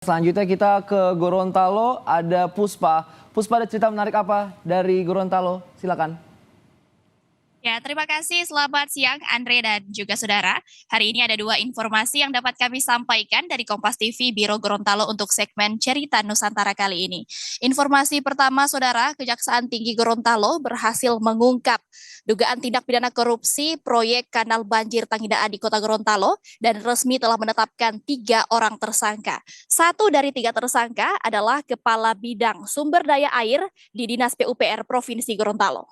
Selanjutnya kita ke Gorontalo, ada Puspa. Puspa, ada cerita menarik apa dari Gorontalo? Silakan. Ya, terima kasih. Selamat siang, Andre dan juga saudara. Hari ini ada dua informasi yang dapat kami sampaikan dari Kompas TV Biro Gorontalo untuk segmen Cerita Nusantara kali ini. Informasi pertama, saudara, Kejaksaan Tinggi Gorontalo berhasil mengungkap dugaan tindak pidana korupsi proyek kanal banjir Tangidaan di Kota Gorontalo dan resmi telah menetapkan 3 orang tersangka. 1 dari 3 tersangka adalah Kepala Bidang Sumber Daya Air di Dinas PUPR Provinsi Gorontalo.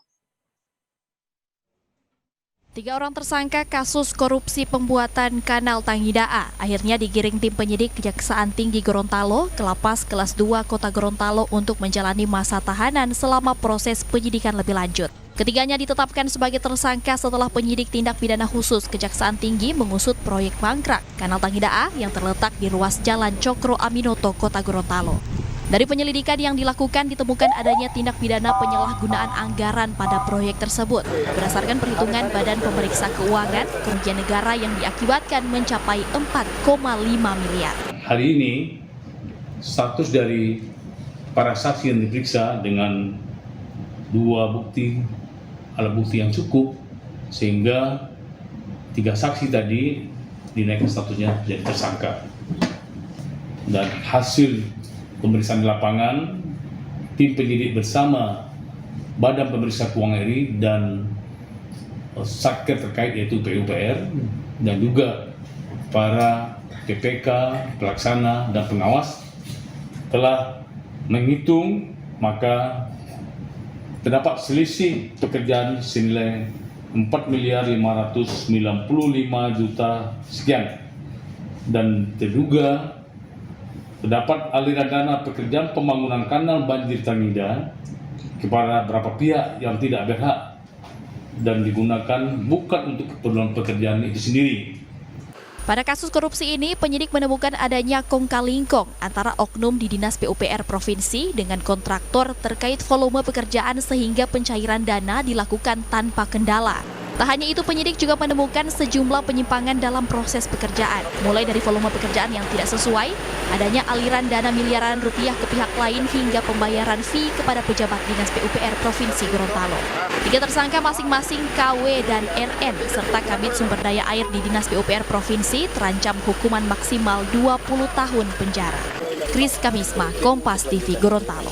3 orang tersangka kasus korupsi pembuatan kanal Tangidaan akhirnya digiring tim penyidik Kejaksaan Tinggi Gorontalo ke Lapas Kelas 2 Kota Gorontalo untuk menjalani masa tahanan selama proses penyidikan lebih lanjut. Ketiganya ditetapkan sebagai tersangka setelah penyidik tindak pidana khusus Kejaksaan Tinggi mengusut proyek mangkrak kanal Tangidaan yang terletak di ruas Jalan Cokro Aminoto, Kota Gorontalo. Dari penyelidikan yang dilakukan ditemukan adanya tindak pidana penyalahgunaan anggaran pada proyek tersebut. Berdasarkan perhitungan Badan Pemeriksa Keuangan, kerugian negara yang diakibatkan mencapai 4,5 miliar. Hari ini, status dari para saksi yang diperiksa dengan 2 alat bukti yang cukup, sehingga 3 saksi tadi dinaikkan statusnya jadi tersangka. Dan hasil pemeriksaan di lapangan, tim penyidik bersama Badan Pemeriksa Keuangan RI dan Satker terkait yaitu PUPR dan juga para PPK, pelaksana dan pengawas telah menghitung, maka terdapat selisih pekerjaan senilai 4.595 juta sekian, dan terduga terdapat aliran dana pekerjaan pembangunan kanal banjir Tangidaan kepada beberapa pihak yang tidak berhak dan digunakan bukan untuk keperluan pekerjaan itu sendiri. Pada kasus korupsi ini, penyidik menemukan adanya kong-kali-kong antara oknum di Dinas PUPR Provinsi dengan kontraktor terkait volume pekerjaan sehingga pencairan dana dilakukan tanpa kendala. Tak hanya itu, penyidik juga menemukan sejumlah penyimpangan dalam proses pekerjaan, mulai dari volume pekerjaan yang tidak sesuai, adanya aliran dana miliaran rupiah ke pihak lain hingga pembayaran fee kepada pejabat Dinas PUPR Provinsi Gorontalo. 3 tersangka masing-masing KW dan RN serta Kabid Sumber Daya Air di Dinas PUPR Provinsi terancam hukuman maksimal 20 tahun penjara. Kris Kamisma, Kompas TV Gorontalo.